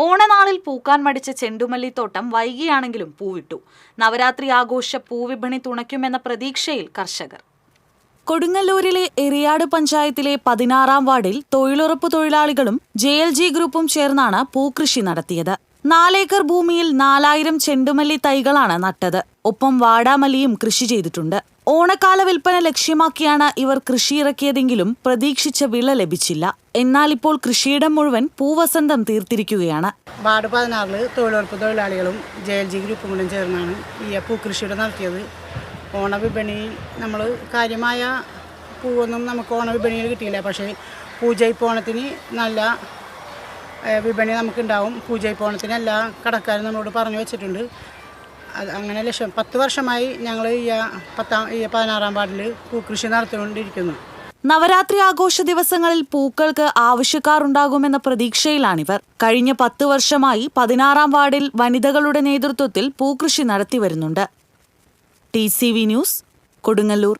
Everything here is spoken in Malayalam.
ഓണനാളിൽ പൂക്കാൻ മടിച്ച ചെണ്ടുമല്ലിത്തോട്ടം വൈകിയാണെങ്കിലും പൂവിട്ടു. നവരാത്രി ആഘോഷ പൂവിപണി തുണയ്ക്കുമെന്ന പ്രതീക്ഷയിൽ കർഷകർ. കൊടുങ്ങല്ലൂരിലെ എറിയാട് പഞ്ചായത്തിലെ 16-ാം വാർഡിൽ തൊഴിലുറപ്പ് തൊഴിലാളികളും JLG ഗ്രൂപ്പും ചേർന്നാണ് പൂക്കൃഷി നടത്തിയത്. 4 ഏക്കർ ഭൂമിയിൽ 4000 ചെണ്ടുമല്ലി തൈകളാണ് നട്ടത്. ഒപ്പം വാടാമല്ലിയും കൃഷി ചെയ്തിട്ടുണ്ട്. ഓണക്കാല വിൽപ്പന ലക്ഷ്യമാക്കിയാണ് ഇവർ കൃഷിയിറക്കിയതെങ്കിലും പ്രതീക്ഷിച്ച വിള ലഭിച്ചില്ല. എന്നാൽ ഇപ്പോൾ കൃഷിയിടം മുഴുവൻ പൂവസന്തം തീർത്തിരിക്കുകയാണ്. വാർഡ് 16 തൊഴിലുറപ്പ് തൊഴിലാളികളും JLG ഗ്രൂപ്പും കൂടെ ചേർന്നാണ് ഈ പൂക്കൃഷിയുടെ നടത്തിയത്. ഓണവിപണിയിൽ നമ്മൾ കാര്യമായ പൂവൊന്നും നമുക്ക് ഓണവിപണിയിൽ കിട്ടിയില്ല. പക്ഷേ പൂജയിപ്പോണത്തിന് നല്ല വിപണി നമുക്കുണ്ടാവും. പൂജയിപ്പോണത്തിന് എല്ലാ കടക്കാരും നമ്മളോട് പറഞ്ഞു വെച്ചിട്ടുണ്ട്. അത് അങ്ങനെ 10 വർഷമായി ഞങ്ങൾ ഈ 16-ാം വാർഡിൽ പൂക്കൃഷി നടത്തിക്കൊണ്ടിരിക്കുന്നു. നവരാത്രി ആഘോഷ ദിവസങ്ങളിൽ പൂക്കൾക്ക് ആവശ്യക്കാരുണ്ടാകുമെന്ന പ്രതീക്ഷയിലാണിവർ. കഴിഞ്ഞ 10 വർഷമായി 16-ാം വാർഡിൽ വനിതകളുടെ നേതൃത്വത്തിൽ പൂക്കൃഷി നടത്തിവരുന്നുണ്ട്. TCV news, Kodungallur.